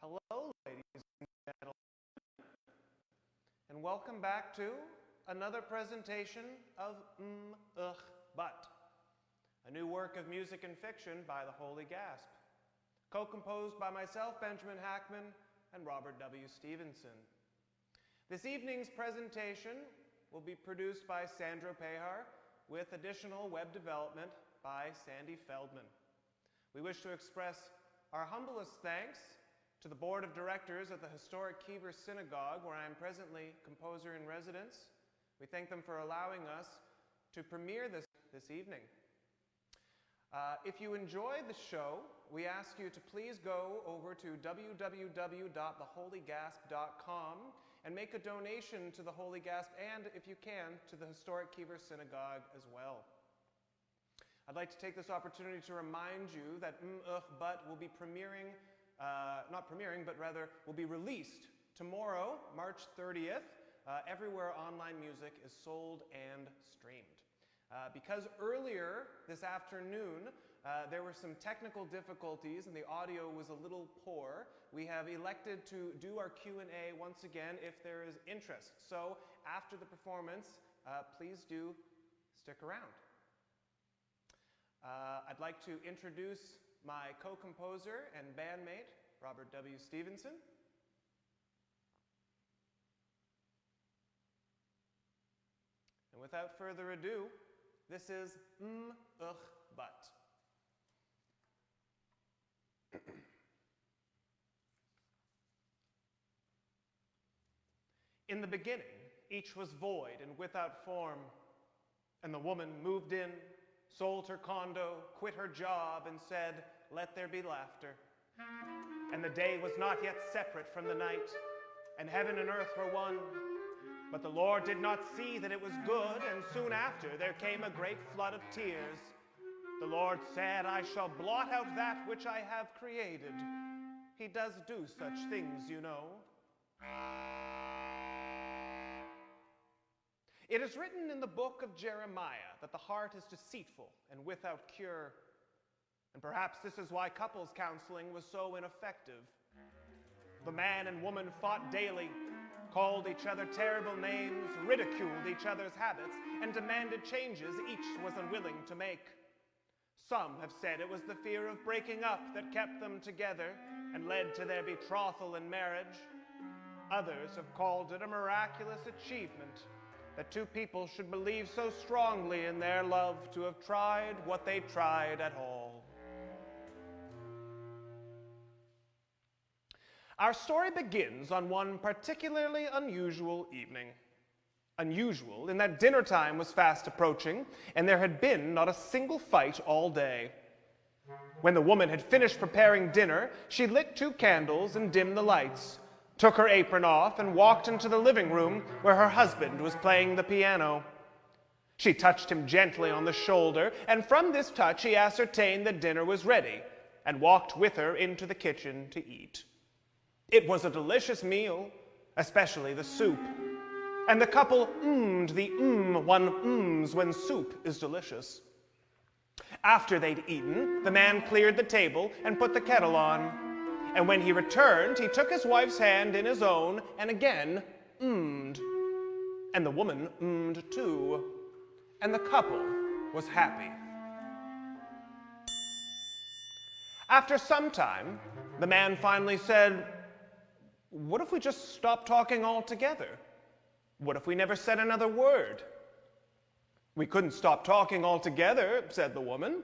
Hello, ladies and gentlemen, and welcome back to another presentation of Urkh But, a new work of music and fiction by the Holy Gasp, co-composed by myself, Benjamin Hackman, and Robert W. Stevenson. This evening's presentation will be produced by Sandro Pehar with additional web development by Sandy Feldman. We wish to express our humblest thanks to the Board of Directors at the historic Kiever Synagogue, where I am presently composer in residence. We thank them for allowing us to premiere this evening. If you enjoy the show, we ask you to please go over to www.theholygasp.com and make a donation to the Holy Gasp and, if you can, to the historic Kiever Synagogue as well. I'd like to take this opportunity to remind you that Urkh But will be will be released tomorrow, March 30th, everywhere online music is sold and streamed. Because earlier this afternoon, there were some technical difficulties and the audio was a little poor, we have elected to do our Q&A once again if there is interest. So after the performance, please do stick around. I'd like to introduce my co-composer and bandmate, Robert W. Stevenson. And without further ado, this is Urkh But. In the beginning, each was void and without form, and the woman moved in, sold her condo, quit her job, and said, "Let there be laughter." And the day was not yet separate from the night, and heaven and earth were one. But the Lord did not see that it was good, and soon after there came a great flood of tears. The Lord said, "I shall blot out that which I have created." He does do such things, you know. It is written in the book of Jeremiah that the heart is deceitful and without cure. And perhaps this is why couples counseling was so ineffective. The man and woman fought daily, called each other terrible names, ridiculed each other's habits, and demanded changes each was unwilling to make. Some have said it was the fear of breaking up that kept them together and led to their betrothal and marriage. Others have called it a miraculous achievement that two people should believe so strongly in their love to have tried what they tried at all. Our story begins on one particularly unusual evening. Unusual in that dinner time was fast approaching, and there had been not a single fight all day. When the woman had finished preparing dinner, she lit 2 candles and dimmed the lights, took her apron off, and walked into the living room where her husband was playing the piano. She touched him gently on the shoulder, and from this touch he ascertained that dinner was ready, and walked with her into the kitchen to eat. It was a delicious meal, especially the soup, and the couple the one ums when soup is delicious. After they'd eaten, the man cleared the table and put the kettle on. And when he returned, he took his wife's hand in his own and again ummed. And the woman ummed too. And the couple was happy. After some time, the man finally said, "What if we just stopped talking altogether? What if we never said another word?" "We couldn't stop talking altogether," said the woman,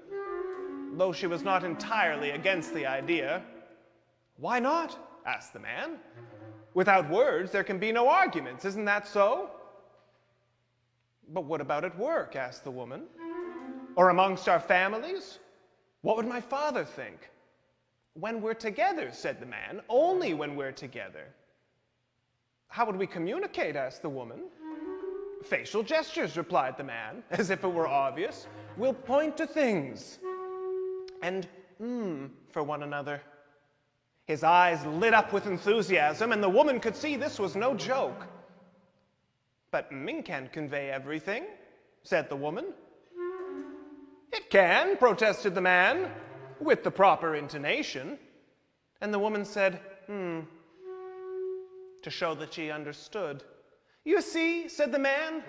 though she was not entirely against the idea. "Why not?" asked the man. "Without words, there can be no arguments, isn't that so?" "But what about at work?" asked the woman. "Or amongst our families? What would my father think?" "When we're together," said the man, "only when we're together." "How would we communicate?" asked the woman. "Facial gestures," replied the man, as if it were obvious. "We'll point to things and for one another." His eyes lit up with enthusiasm, and the woman could see this was no joke. "But mming can't convey everything," said the woman. "It can," protested the man, "with the proper intonation." And the woman said, to show that she understood. "You see," said the man.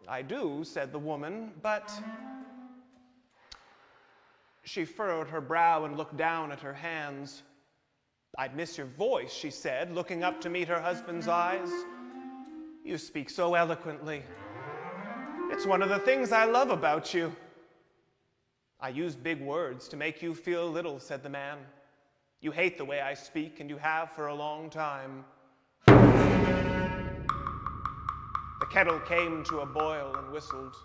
"I do," said the woman, "but..." She furrowed her brow and looked down at her hands. "I'd miss your voice," she said, looking up to meet her husband's eyes. "You speak so eloquently. It's one of the things I love about you." "I use big words to make you feel little," said the man. "You hate the way I speak, and you have for a long time." The kettle came to a boil and whistled.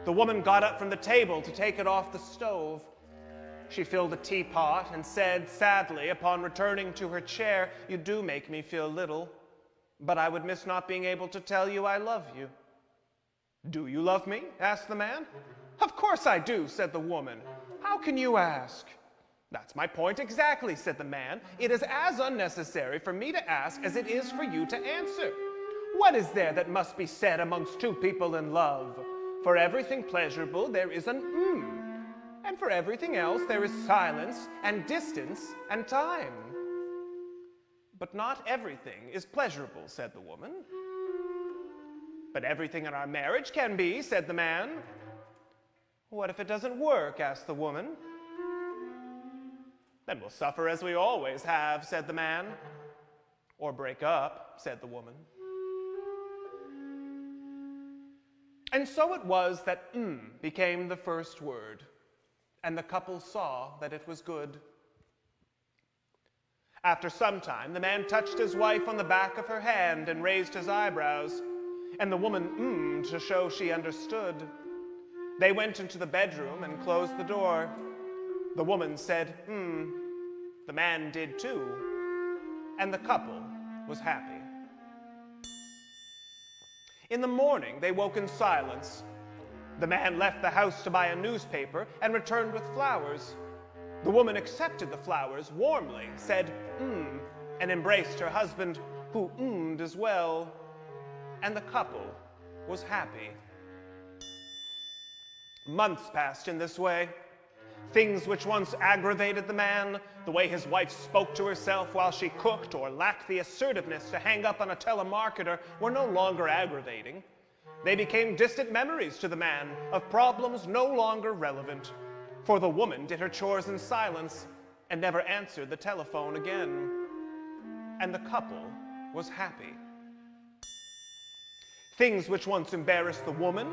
The woman got up from the table to take it off the stove. She filled a teapot and said sadly, upon returning to her chair, "You do make me feel little, but I would miss not being able to tell you I love you." "Do you love me?" asked the man. "Of course I do," said the woman. "How can you ask?" "That's my point exactly," said the man. "It is as unnecessary for me to ask as it is for you to answer. What is there that must be said amongst two people in love? For everything pleasurable there is an and for everything else there is silence and distance and time." "But not everything is pleasurable," said the woman. "But everything in our marriage can be," said the man. "What if it doesn't work?" asked the woman. "Then we'll suffer as we always have," said the man. "Or break up," said the woman. And so it was that became the first word, and the couple saw that it was good. After some time, the man touched his wife on the back of her hand and raised his eyebrows, and the woman to show she understood. They went into the bedroom and closed the door. The woman said, The man did too, and the couple was happy. In the morning, they woke in silence. The man left the house to buy a newspaper and returned with flowers. The woman accepted the flowers warmly, said, and embraced her husband, who as well, and the couple was happy. Months passed in this way. Things which once aggravated the man, the way his wife spoke to herself while she cooked or lacked the assertiveness to hang up on a telemarketer, were no longer aggravating. They became distant memories to the man of problems no longer relevant, for the woman did her chores in silence and never answered the telephone again. And the couple was happy. Things which once embarrassed the woman,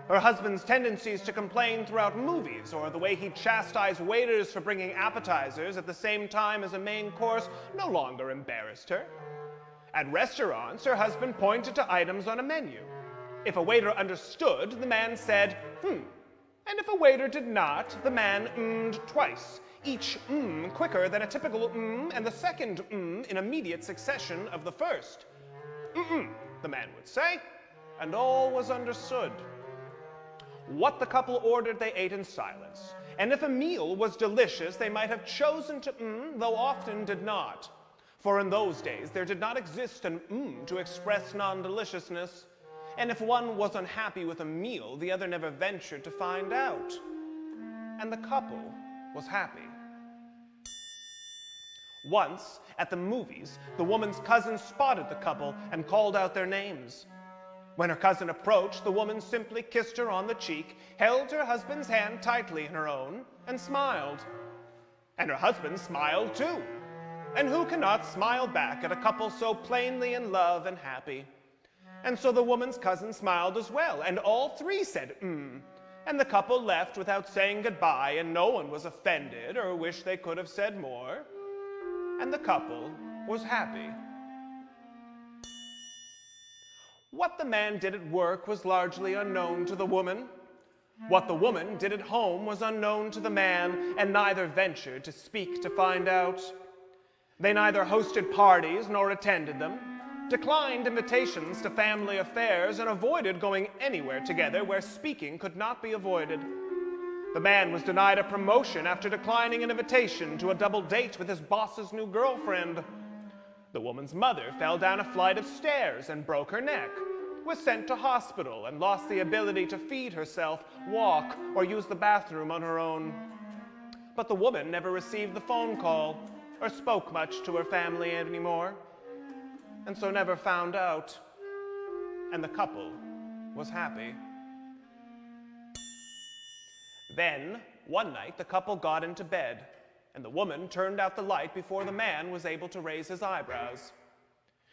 her husband's tendencies to complain throughout movies, or the way he'd chastise waiters for bringing appetizers at the same time as a main course, no longer embarrassed her. At restaurants, her husband pointed to items on a menu. If a waiter understood, the man said, And if a waiter did not, the man ummed twice, each quicker than a typical and the second in immediate succession of the first. The man would say, and all was understood. What the couple ordered they ate in silence, and if a meal was delicious they might have chosen to though often did not, for in those days there did not exist an to express non-deliciousness, and if one was unhappy with a meal the other never ventured to find out, and the couple was happy. Once, at the movies, the woman's cousin spotted the couple and called out their names. When her cousin approached, the woman simply kissed her on the cheek, held her husband's hand tightly in her own, and smiled. And her husband smiled too. And who cannot smile back at a couple so plainly in love and happy? And so the woman's cousin smiled as well, and all three said, And the couple left without saying goodbye, and no one was offended or wished they could have said more. And the couple was happy. What the man did at work was largely unknown to the woman. What the woman did at home was unknown to the man, and neither ventured to speak to find out. They neither hosted parties nor attended them, declined invitations to family affairs, and avoided going anywhere together where speaking could not be avoided. The man was denied a promotion after declining an invitation to a double date with his boss's new girlfriend. The woman's mother fell down a flight of stairs and broke her neck, was sent to hospital and lost the ability to feed herself, walk, or use the bathroom on her own. But the woman never received the phone call or spoke much to her family anymore, and so never found out, and the couple was happy. Then, one night, the couple got into bed, and the woman turned out the light before the man was able to raise his eyebrows.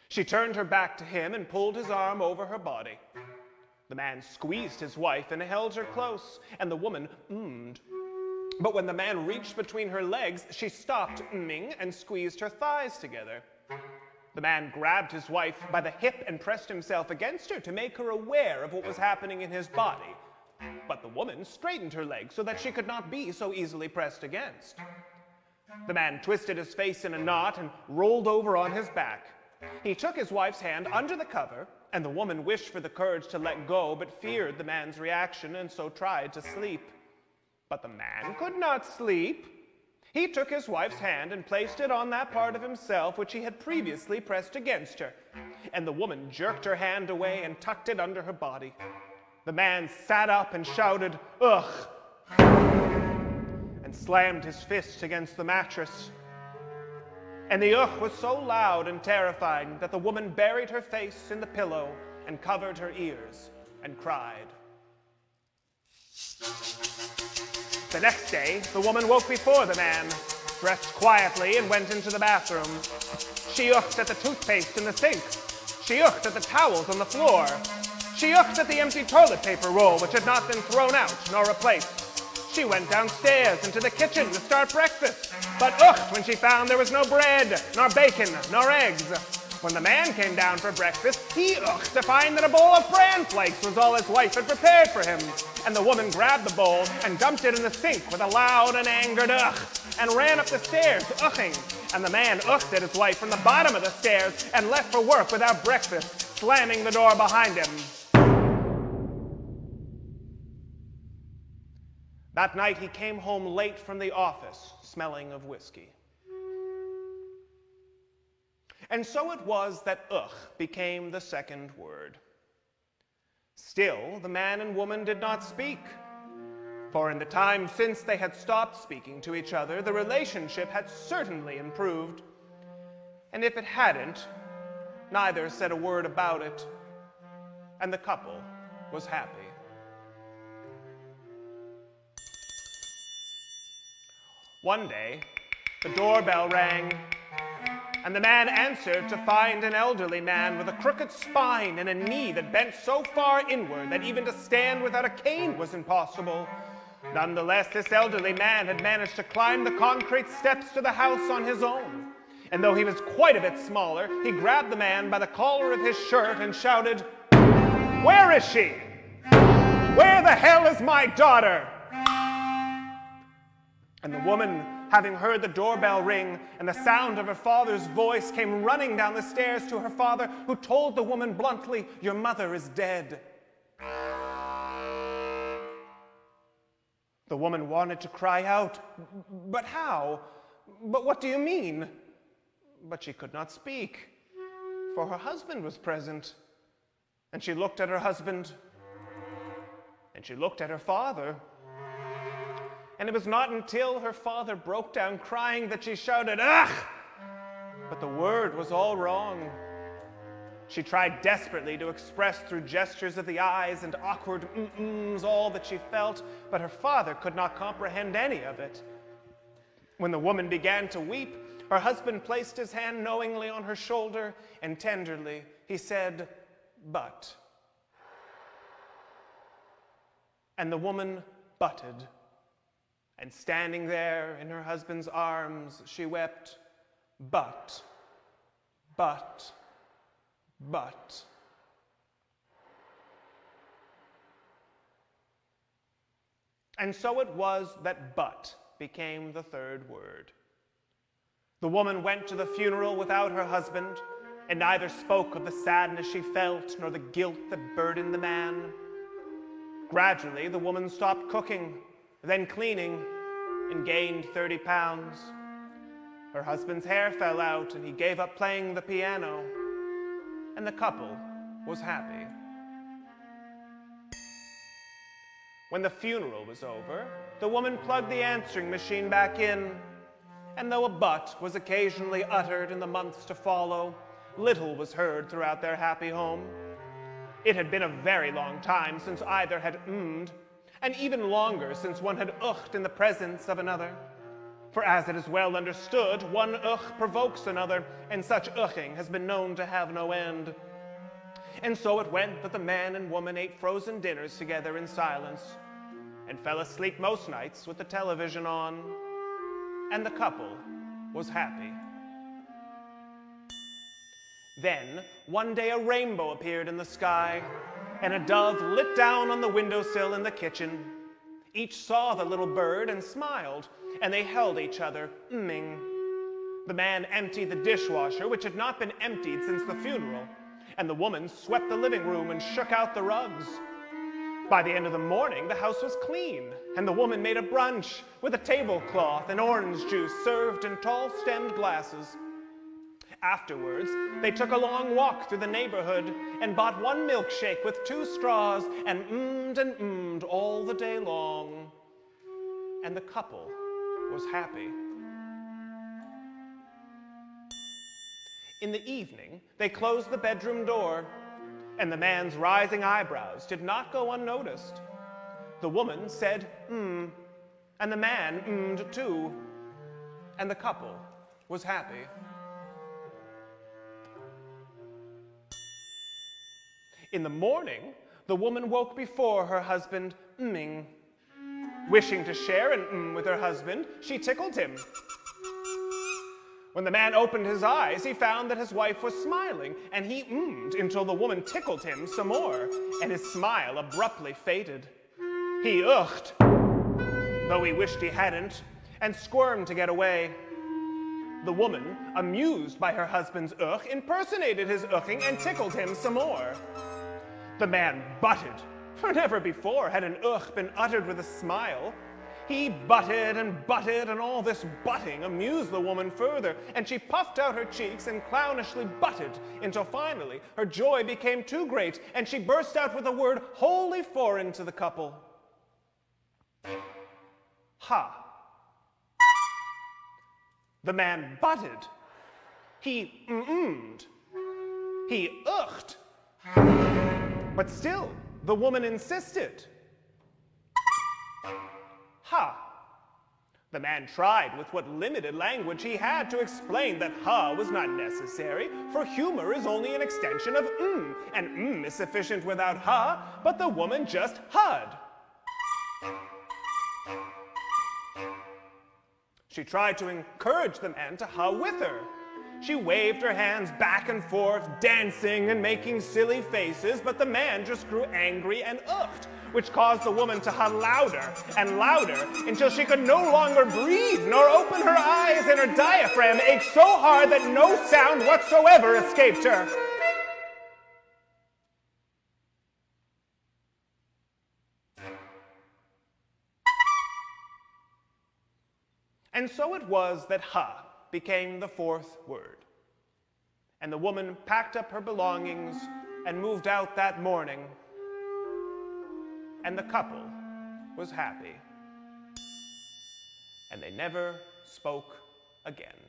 She turned her back to him and pulled his arm over her body. The man squeezed his wife and held her close, and the woman ummed. But when the man reached between her legs, she stopped umming and squeezed her thighs together. The man grabbed his wife by the hip and pressed himself against her to make her aware of what was happening in his body. But the woman straightened her legs so that she could not be so easily pressed against. The man twisted his face in a knot and rolled over on his back. He took his wife's hand under the cover, and the woman wished for the courage to let go, but feared the man's reaction and so tried to sleep. But the man could not sleep. He took his wife's hand and placed it on that part of himself which he had previously pressed against her, and the woman jerked her hand away and tucked it under her body. The man sat up and shouted, "Ugh!" and slammed his fist against the mattress. And the ugh was so loud and terrifying that the woman buried her face in the pillow and covered her ears and cried. The next day, the woman woke before the man, dressed quietly, and went into the bathroom. She ucked at the toothpaste in the sink. She ucked at the towels on the floor. She ucked at the empty toilet paper roll which had not been thrown out nor replaced. She went downstairs into the kitchen to start breakfast, but ucked when she found there was no bread, nor bacon, nor eggs. When the man came down for breakfast, he ucked to find that a bowl of bran flakes was all his wife had prepared for him. And the woman grabbed the bowl and dumped it in the sink with a loud and angered ugh, and ran up the stairs, ucking. And the man ucked at his wife from the bottom of the stairs and left for work without breakfast, slamming the door behind him. That night he came home late from the office, smelling of whiskey. And so it was that ugh became the second word. Still, the man and woman did not speak, for in the time since they had stopped speaking to each other, the relationship had certainly improved. And if it hadn't, neither said a word about it, and the couple was happy. One day, the doorbell rang, and the man answered to find an elderly man with a crooked spine and a knee that bent so far inward that even to stand without a cane was impossible. Nonetheless, this elderly man had managed to climb the concrete steps to the house on his own. And though he was quite a bit smaller, he grabbed the man by the collar of his shirt and shouted, "Where is she? Where the hell is my daughter?" And the woman, having heard the doorbell ring and the sound of her father's voice, came running down the stairs to her father, who told the woman bluntly, "Your mother is dead." The woman wanted to cry out, "But how? But what do you mean?" But she could not speak, for her husband was present. And she looked at her husband, and she looked at her father. And it was not until her father broke down crying that she shouted, "Ugh!" But the word was all wrong. She tried desperately to express through gestures of the eyes and awkward mm-ums all that she felt, but her father could not comprehend any of it. When the woman began to weep, her husband placed his hand knowingly on her shoulder, and tenderly he said, "But." And the woman butted. And standing there in her husband's arms, she wept, "But. And so it was that but became the third word. The woman went to the funeral without her husband, and neither spoke of the sadness she felt nor the guilt that burdened the man. Gradually, the woman stopped cooking, then cleaning, and gained 30 pounds. Her husband's hair fell out, and he gave up playing the piano, and the couple was happy. When the funeral was over, the woman plugged the answering machine back in, and though a but was occasionally uttered in the months to follow, little was heard throughout their happy home. It had been a very long time since either had ummed, and even longer since one had urkhed in the presence of another. For as it is well understood, one urkh provokes another, and such urkhing has been known to have no end. And so it went that the man and woman ate frozen dinners together in silence, and fell asleep most nights with the television on, and the couple was happy. Then, one day a rainbow appeared in the sky, and a dove lit down on the windowsill in the kitchen. Each saw the little bird and smiled, and they held each other, umming. The man emptied the dishwasher, which had not been emptied since the funeral, and the woman swept the living room and shook out the rugs. By the end of the morning, the house was clean, and the woman made a brunch with a tablecloth and orange juice served in tall-stemmed glasses. Afterwards, they took a long walk through the neighborhood and bought one milkshake with 2 straws and ummed all the day long. And the couple was happy. In the evening, they closed the bedroom door, and the man's rising eyebrows did not go unnoticed. The woman said, and the man ummed too, and the couple was happy. In the morning, the woman woke before her husband, umming. Wishing to share an with her husband, she tickled him. When the man opened his eyes, he found that his wife was smiling, and he ummed until the woman tickled him some more, and his smile abruptly faded. He urkhed, though he wished he hadn't, and squirmed to get away. The woman, amused by her husband's urkh, impersonated his urkhing and tickled him some more. The man butted, for never before had an urkh been uttered with a smile. He butted, and all this butting amused the woman further, and she puffed out her cheeks and clownishly butted, until finally her joy became too great, and she burst out with a word wholly foreign to the couple. Ha! The man butted. He ummed. He urkhed. But still, the woman insisted. Ha! The man tried with what limited language he had to explain that ha was not necessary, for humor is only an extension of and is sufficient without ha, but the woman just hud. She tried to encourage the man to ha with her. She waved her hands back and forth, dancing and making silly faces, but the man just grew angry and urkhed, which caused the woman to ha louder and louder until she could no longer breathe nor open her eyes, and her diaphragm ached so hard that no sound whatsoever escaped her. And so it was that ha became the 4th word. And the woman packed up her belongings and moved out that morning. And the couple was happy. And they never spoke again.